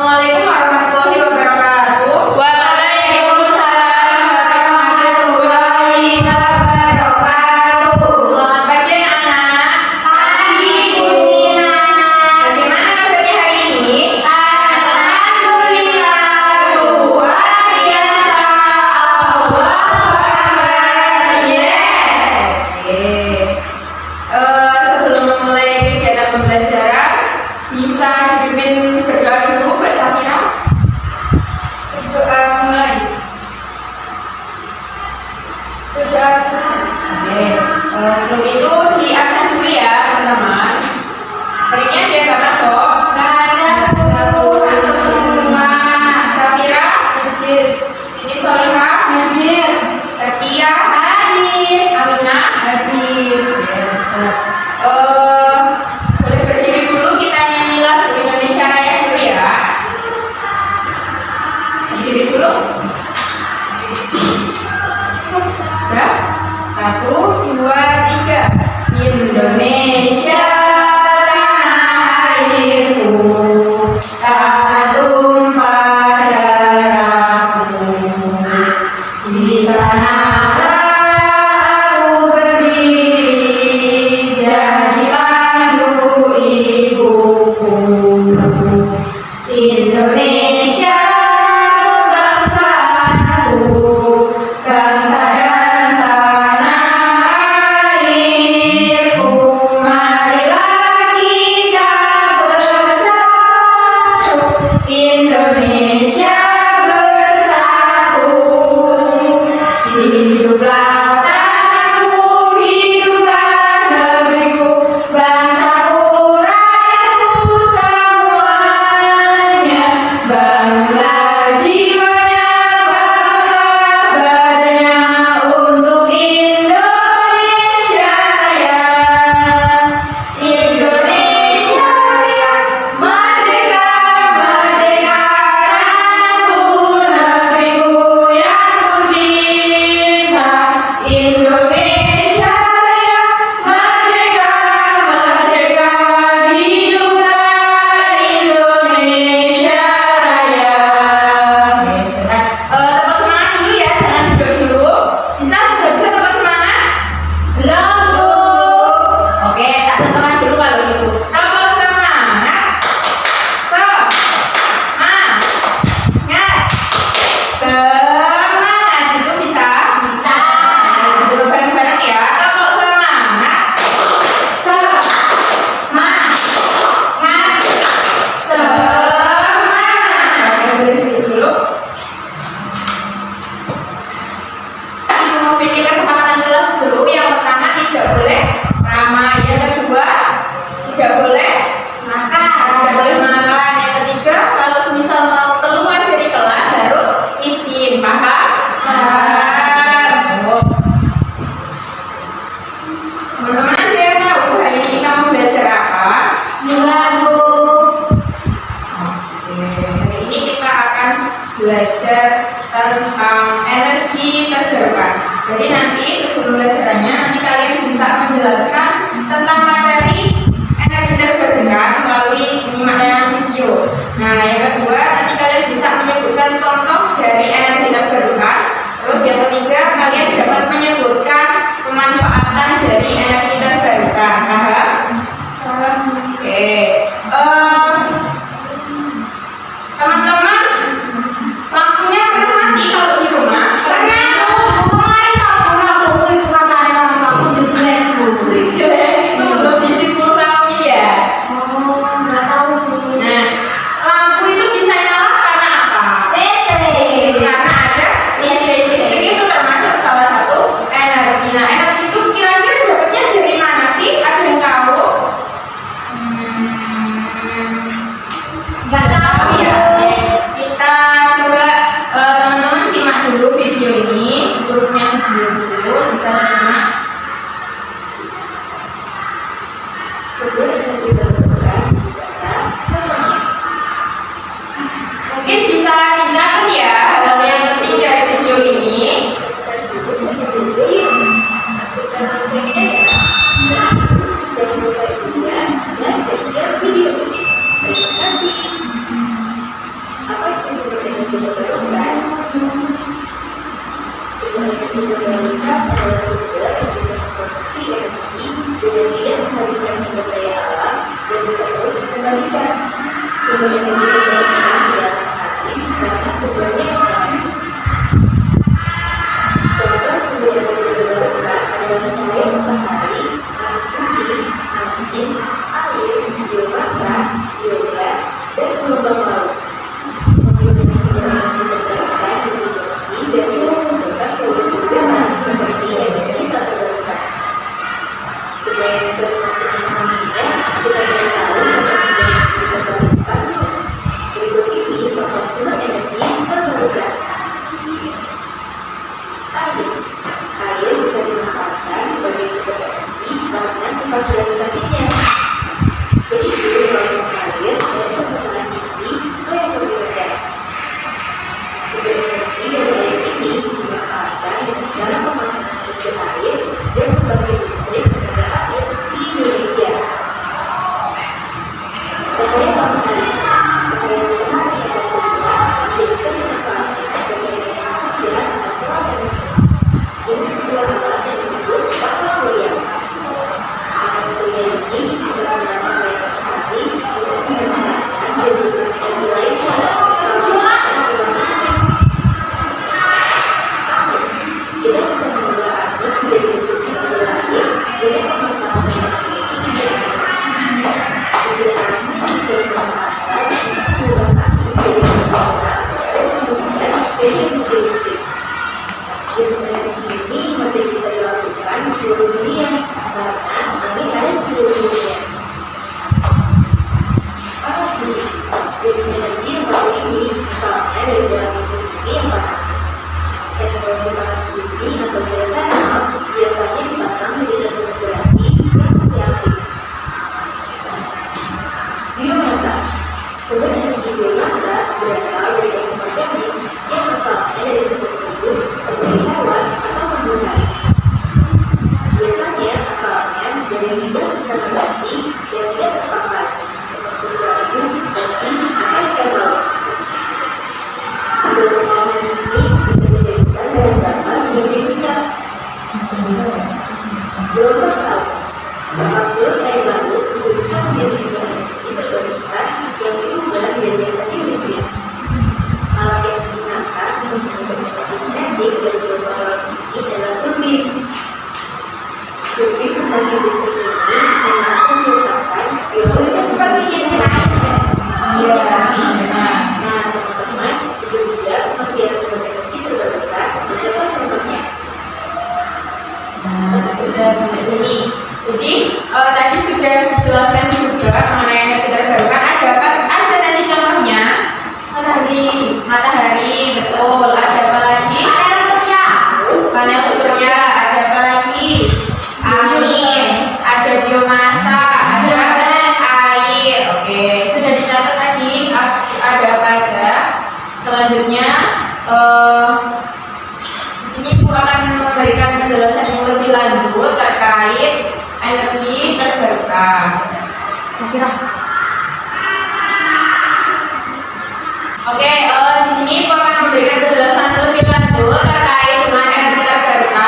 Assalamualaikum warahmatullahi wabarakatuh. Waalaikumsalam warahmatullahi wabarakatuh. Selamat pagi anak-anak. Pagi Bu Sina. Bagaimana kabarnya hari ini? Alhamdulillah luar biasa. Allahu Akbar. Yes. Sebelum memulai kegiatan pembelajaran, bisa dipimpin berdoa dulu, Mbak Safina. Berdoa mulai. Berdoa selesai. Sebelum itu di absen dulu ya, teman-teman. Hari ini ada yang nggak masuk? Gak ada Bu. Masuk semua. Safira, Siti Solihah, Hadir. Setia, Hadir. Aminah. Hadir. Boleh berdiri dulu, kita nyanyi lagu Indonesia Raya dulu ya. Berdiri dulu. Ya. 1, 2, 3. Indonesia tanah airku, tak tumpah darahku. Di sanalah aku berdiri, jadi pandu ibuku. Indonesia bangsaku, bangsa dan tanah airku. gravitasinya. Jadi itu selalu mengalir dari permukaan tinggi ke yang lebih rendah. Sumber energi dari air ini dimanfaatkan dalam pemasangan mesin air dan pembangkit listrik tenaga air di Indonesia. Cahaya matahari yang bersurya bisa dimanfaatkan sebagai energi dan solar energi. Ini sebuah alat yang disebut panel surya. Panel surya ini bisa menggunakan daya matahari untuk menyelamatkan dan bekerja di lain cara menghasilkan tenaga listrik. Kita bisa mengolah angin menjadi bentuk tenaga langit dengan memanfaatkan energi kinetik. Tenaga angin bisa dimanfaatkan untuk mengubah angin menjadi tenaga dan kemudian jadi energi listrik. Jenis energi ini hampir bisa dilakukan di seluruh dunia karena angin ada di seluruh dunia. Panas bumi, jenis energi yang satu ini asalnya dari dalam bumi yang panas. Teknologi panas bumi atau geothermal biasanya dipasang di dalam berapi yang masih aktif. Biomasa, sumber energi biomasa berasal dari bahan organik yang asalnya dari bentuk tubuh seperti hewan atau tumbuhan. Biasanya asalnya dari limbah sisa nabati yang tidak terbakar seperti batu, kopi, atau ikan laut. Hasil pengolahan ini bisa dijadikan bahan bakar menjadi minyak. Gelombang laut, pasang surut air laut juga bisa menjadi sumber energi terbarukan yang diubah menjadi energi listrik. Alat yang digunakan untuk membentuk energi kinetik dari gelombang laut ini adalah turbin. Turbin pembangkit listrik ini hanya bisa diletakkan di laut Itu seperti kincir ais ya? Iya. Nah, teman-teman, itu juga pengertian sumber energi terbarukan beserta contohnya. Nah, sudah sampai sini. Jadi tadi sudah dijelaskan juga mengenai energi terbarukan. Ada apa aja tadi contohnya? Matahari, betul. Ada apa lagi? Panel surya. Panel surya. Ada apa lagi? Angin. Ada biomasa. Ada air. Oke, sudah dicatat tadi. Ada apa aja? Selanjutnya, di sini Bu akan memberikan penjelasan yang lebih lanjut terkait energi terbarukan. Oke, di sini Bu akan memberikan penjelasan lebih lanjut terkait dengan energi terbarukan.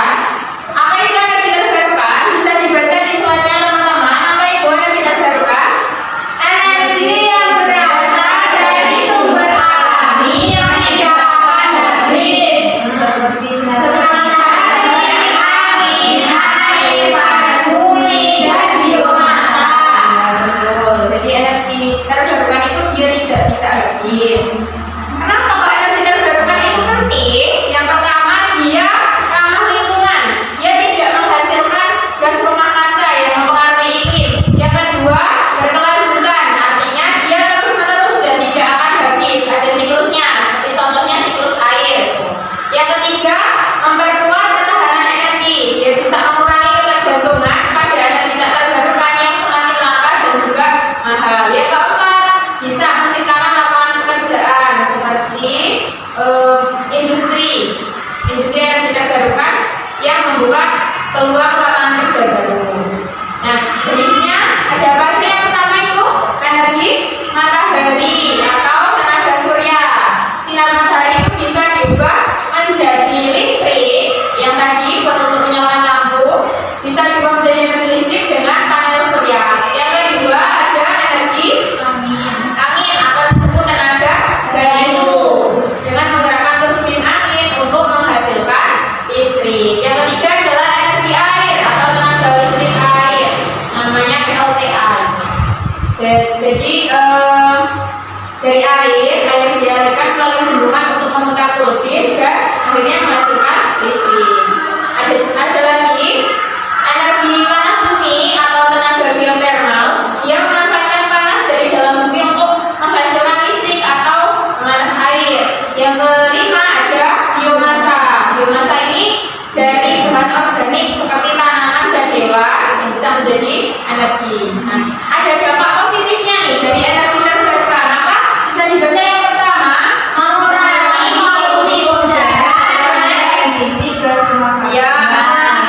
energi. Nah, ada dampak positifnya nih dari energi terbarukan. Apa? Bisa dibaca yang pertama. Mengurangi polusi udara dan emisi gas rumah kaca. Ya,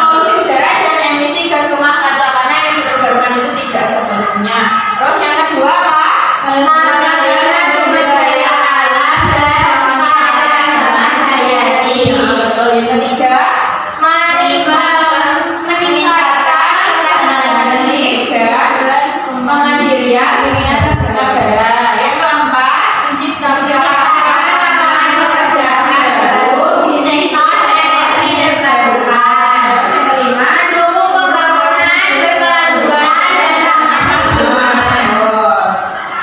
polusi udara dan emisi gas rumah kaca karena yang terbarukan itu tidak ada polusinya. Terus yang kedua apa? Menjaga sumber daya alam dan mengembangkan daya Iya, diri. betul. Yang ketiga, meningkatkan ketahanan energi dan kemandirian negara. Yang keempat, menciptakan lapangan pekerjaan baru di sektor energi terbarukan. Terus yang kelima, Mendukung pembangunan berkelanjutan dan ramah lingkungan.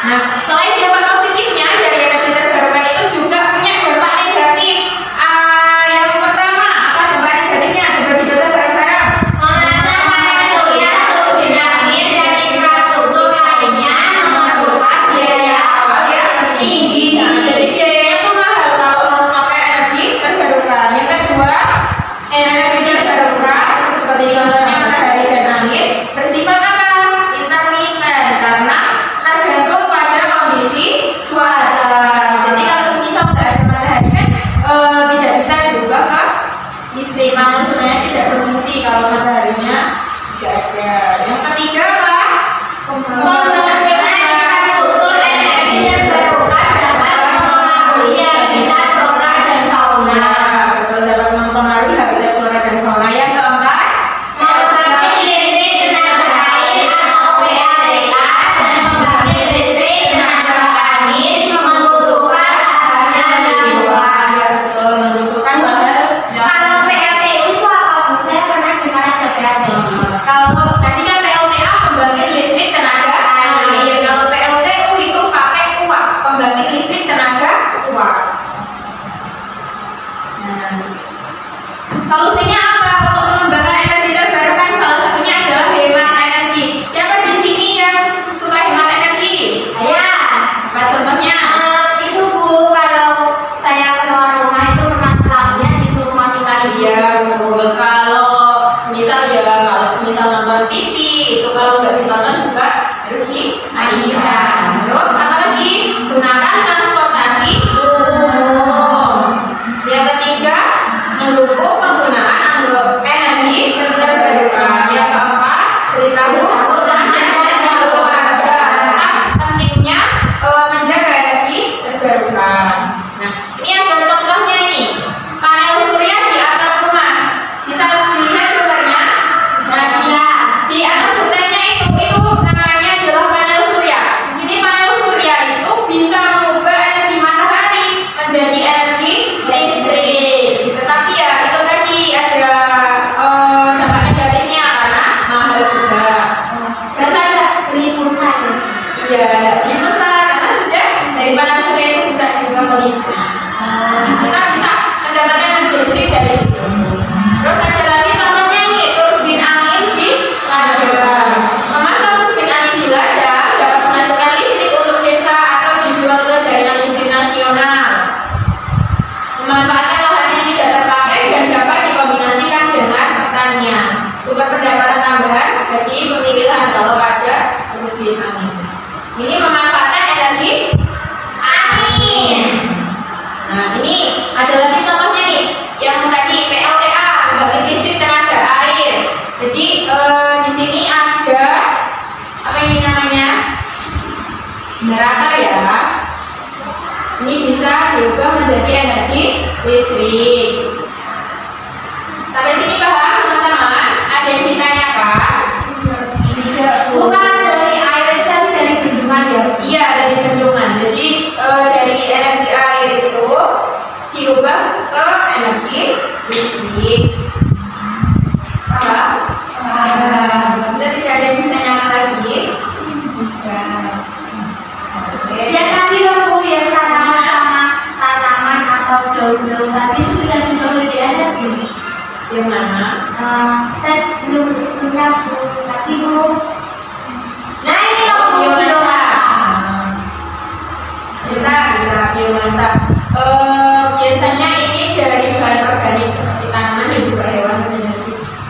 nah, selain dampak positifnya dari energi terbarukan itu juga punya dampak negatif. Yang pertama, apa dampak negatifnya? Coba dibaca bareng-bareng. Memasang panel surya untuk dinamit dan infrastruktur lainnya memerlukan biaya awal yang tinggi. Nah, jadi biayanya tuh mahal kalau mau pakai energi terbarukan. Yang kedua, energi terbarukan seperti contohnya matahari dan angin bersifat apa? Intermiten karena tergantung pada kondisi cuaca. Jadi kalau semisal nggak ada matahari kan tidak bisa diubah ke listrik. Panel suryanya tidak berfungsi kalau mataharinya tidak ada. Yang ketiga apa? Pembangunan infrastruktur energi terbarukan dapat mempengaruhi habitat flora dan fauna. Nah, betul dapat mempengaruhi habitat flora dan fauna. Yang keempat, Membangkit listrik tenaga air atau PLTA dan membangkit listrik tenaga angin membutuhkan bahan yang luas. betul membutuhkan bahan yang Kalau PLTU itu apa Bu? Saya pernah dengar ada PLTU. kalau tadi kan PLTA pembangkit listrik tenaga air. Kalau PLTU itu pakai uap, pembangkit listrik tenaga uap. Nah, solusinya apa untuk mengembangkan energi terbarukan? Salah satunya adalah hemat energi. Siapa di sini yang suka hemat energi? Ya, Apa contohnya? itu Bu, kalau saya keluar rumah itu lampunya disuruh matikan itu. Iya betul. Kalau misal ya kalau misal nonton TV itu kalau nggak ditonton juga harus dimatikan. Terus apa lagi? Gunakan transportasi umum. Yang ketiga, mendukung penggunaan energi terbarukan. Yang keempat, beritahu teman dan keluarga tentang pentingnya menjaga energi terbarukan. Nah, ini ada contohnya ini. Panel surya di atap rumah. Bisa dilihat gambarnya? Nah, di atas gentengnya itu namanya adalah panel surya. Di sini panel surya itu bisa mengubah energi matahari menjadi energi listrik. Tetapi ya itu tadi ada dampak negatifnya karena mahal juga. Berasa nggak beli pulsa ya? Iya, tidak bisa karena sudah dari panel surya itu bisa juga ke listrik. Kita bisa mendapatkan energi listrik dari situ. Terus ada lagi contohnya ini turbin angin di ladang. Memasang turbin angin di ladang dapat menghasilkan listrik untuk desa atau dijual ke jaringan listrik nasional. Memanfaatkan lahan yang tidak terpakai dan dapat dikombinasikan dengan pertanian. Sumber pendapatan tambahan bagi pemilik lahan kalau ada turbin angin. Ini memanfaatkan energi angin. Nah, ini ada lagi contohnya nih, yang tadi PLTA, pembangkit listrik tenaga air. Jadi di sini ada apa ini namanya? Generator ya. Ini bisa diubah menjadi energi listrik. Sampai sini paham teman-teman? Ada yang ditanyakan? Bukan dari air itu kan dari bendungan ya? Iya, dari bendungan. Jadi dari energi air itu diubah ke energi listrik. Paham? Sudah tidak ada yang ditanyakan lagi. Oke. Ya tadi loh Bu, yang tanaman sama tanaman atau daun-daun tadi itu bisa juga menjadi energi. Yang mana? Saya belum punya Bu, tapi Bu. Nah ini loh Bu, biomasa. Bisa biomasa. Biasanya ini dari bahan organik seperti tanaman dan juga hewan.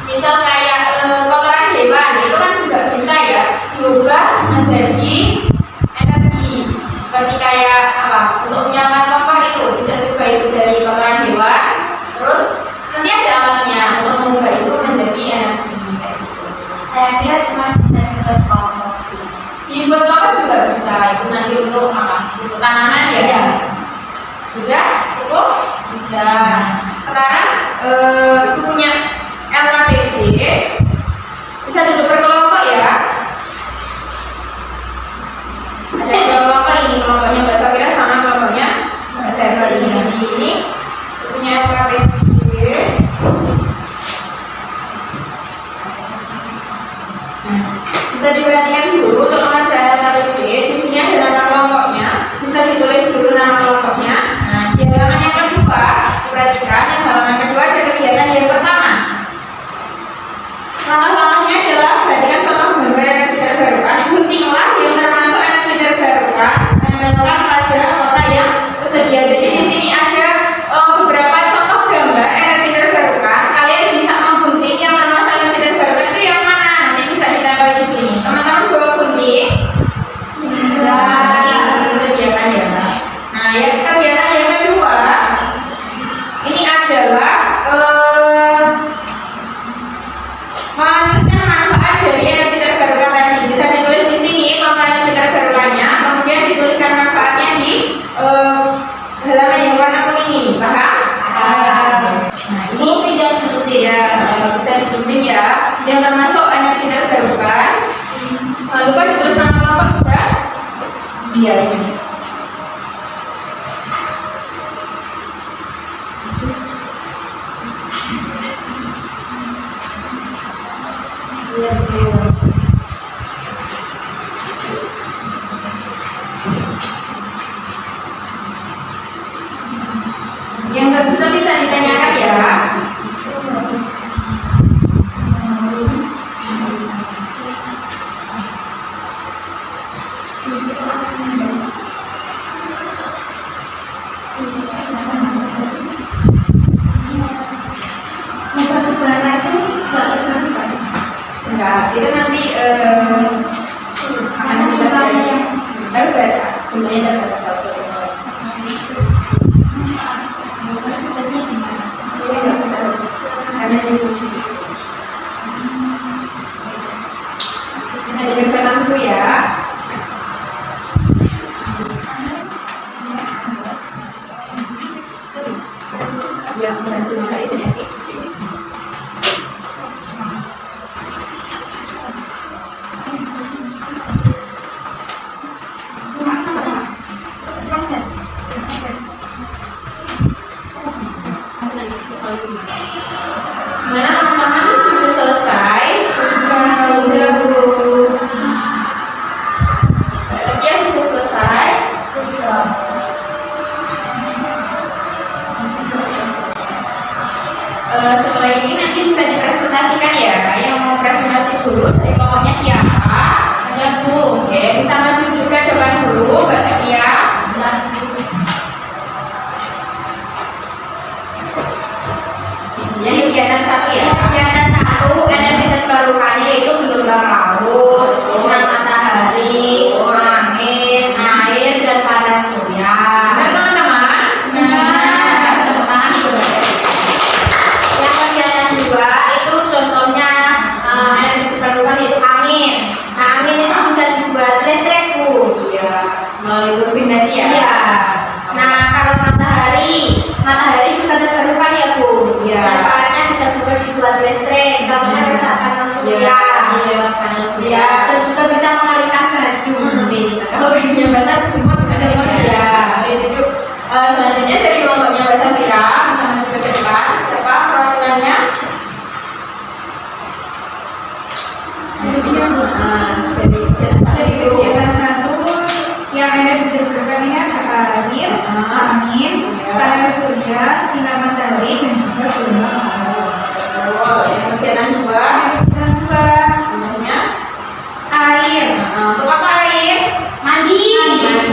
Misal kayak kotoran hewan itu kan juga bisa ya Saya kira cuma bisa dibuat kompos. Dibuat kompos juga bisa. Itu nanti untuk apa? Untuk tanaman ya. Iya. Sudah cukup. Sudah. Sekarang punya LKPJ bisa duduk berkelompok ya. Ada dua kelompok ini, kelompoknya Mbak Safira sama kelompoknya Mbak Safira ini punya LKPJ. Nah, bisa diperhatikan dulu untuk mengajar LKPJ. Di sini ada nama kelompoknya, bisa ditulis dulu nama kelompoknya. Nah, di halaman yang kedua, perhatikan yang halaman kedua ada kegiatan yang pertama. Langkah-langkahnya adalah perhatikan contoh gambar energi terbarukan. Guntinglah yang termasuk energi terbarukan, tempelkan pada kotak yang tersedia. Jadi di sini ada beberapa contoh gambar energi terbarukan. Kalian bisa menggunting yang termasuk energi terbarukan itu yang mana? Nanti bisa ditempel di sini. Teman-teman bawa gunting. Disediakan ya. Nah, yang kegiatan yang kedua ini adalah menuliskan manfaat dari energi terbarukan tadi. Bisa ditulis di sini manfaat energi terbarukannya, kemudian dituliskan manfaatnya di halaman yang warna kuning ini. Paham? Nah, ini Tidak diikuti ya bisa digunting ya. Yang termasuk energi terbarukan. Jangan lupa ditulis nama kelompok sudah. Iya ini. Iya, betul. Yang nggak bisa ditanyakan ya. Enggak, itu nanti terbatas, sebenarnya terbatas satu. Ini nggak bisa, karena ini bisa dikerjakan dulu ya. Biar membantu masa itu nanti. Mana teman-teman sudah selesai? Sudah Bu. Sekian sudah selesai. Setelah ini nanti bisa dipresentasikan ya. Yang mau presentasi dulu dari kelompoknya siapa? Ada Bu. Oke, bisa maju juga depan dulu, Mbak Safira. Yang kegiatan satu ya. Kegiatan satu energi terbarukannya itu gelombang laut, matahari, angin, air, dan panas surya. Benar teman-teman? Benar. Tepuk tangan boleh. Yang kegiatan dua itu contohnya energi terbarukan itu angin. Nah, angin itu bisa dibuat listrik Bu. Iya, melalui turbin tadi ya. Iya. Nah, kalau matahari juga terbarukan ya Bu. Iya. Manfaatnya bisa juga dibuat listrik karena ada panas surya. Iya, panas surya. Ya, dan juga bisa mengeringkan baju. Kalau bajunya basah semua bisa ya. Itu selanjutnya dari kelompoknya Mbak Safira bisa maju ke depan. Siapa perwakilannya? Dari Kegiatan satu yang energi terbarukan ini ada air, angin, panas surya, sinar matahari, dan juga gelombang laut. yang kegiatan dua, Kegiatan dua, namanya air. untuk apa air? Mandi.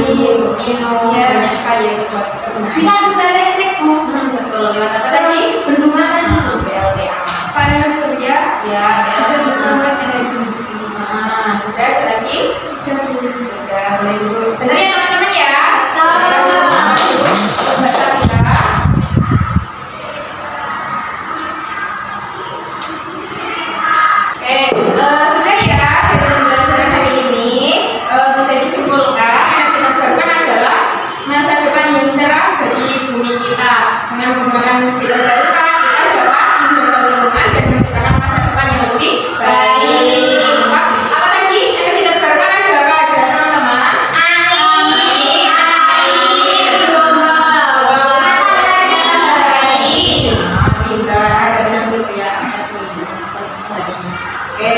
Minum, banyak sekali ya buat kegunaan. Bisa juga listrik Bu. Betul, lewat apa tadi? Bendungan tadi. PLTA. Panas surya Ya, bisa PLTA. membuat energi listrik. Sudah ada lagi? Sudah, boleh dulu. Benar ya teman-teman ya? Betul. Mbak Safira. Oke, sudah Oke,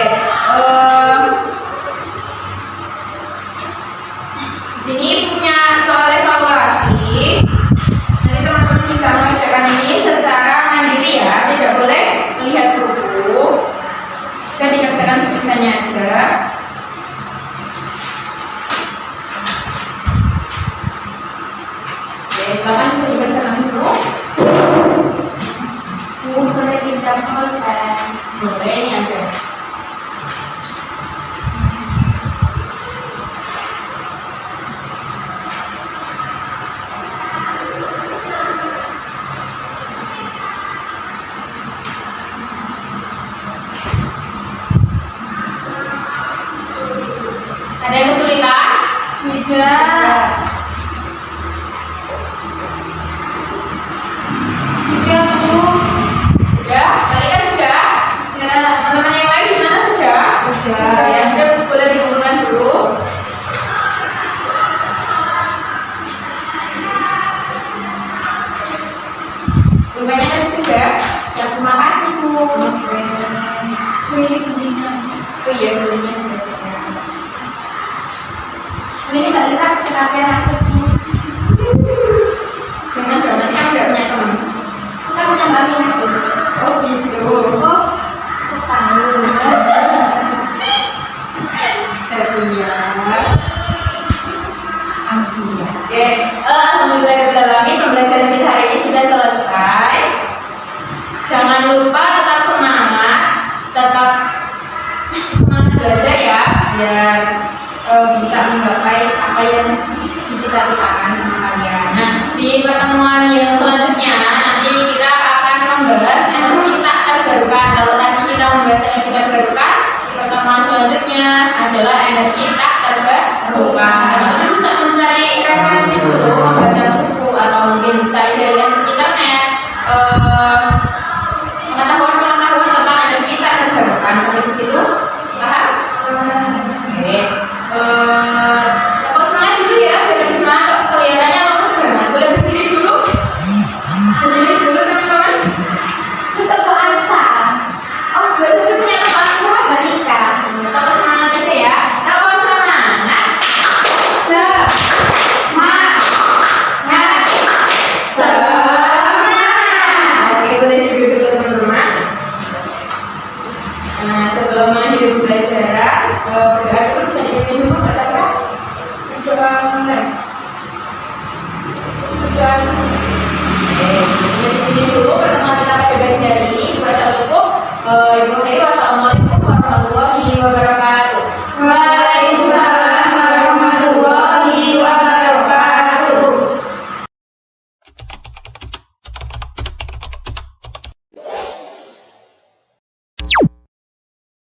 di sini punya soal evaluasi. Nanti teman-teman bisa mengerjakan ini secara mandiri ya, tidak boleh melihat buku. Kita dikerjakan sebisanya aja. Oke, silakan bisa dikerjakan dulu. Boleh pinjam pulpen. Boleh ini aja. Ada yang kesulitan? Tidak. Sudah, Bu. Sudah? Malika sudah? Sudah. Teman-teman yang lain gimana sudah? Sudah. Ya, sudah boleh dikumpulkan dulu. Rupanya tadi sudah. Ya, terima kasih, Bu. Ini pentingnya. Oh iya, belinya sudah. Ini balikan sekalian aku, Bu. Jangan dong, nanti kan nggak punya teman. Kan punya Mbak Mina, Bu. Oh gitu. Oh, aku tahu. Setia. Alhamdulillah. Oke, alhamdulillahirobbilalamin, pembelajaran kita hari ini sudah selesai. Jangan lupa tetap semangat, tetap semangat belajar ya, biar bisa menggapai apa yang dicita-citakan sama kalian. Nah, di pertemuan yang selanjutnya nanti kita akan membahas energi tak terbarukan. Kalau tadi kita membahas energi terbarukan, di pertemuan selanjutnya adalah energi tak terbarukan. Teman-teman bisa mencari referensi dulu, membaca buku atau mungkin cari dari internet. Pengetahuan tentang energi tak terbarukan. Sampai di situ paham? Oke. Lepas semangat dulu ya, biar lebih semangat. Kok kelihatannya lepas banget. Boleh berdiri dulu. Berdiri dulu teman-teman. Kita ke Ansa. Oh, biasa itu punya tempat semangat. Balika. Lepas semangat aja ya. Lepas semangat. Semangat. Oke, boleh duduk dulu teman-teman. Nah, sebelum mengakhiri pembelajaran, berdoa dulu bisa dipimpin dulu Mbak Safira. Coba mulai. Oke, di sini dulu pertemuan kita pada pagi hari ini. Puasa cukup. Ibu Hei, wassalamualaikum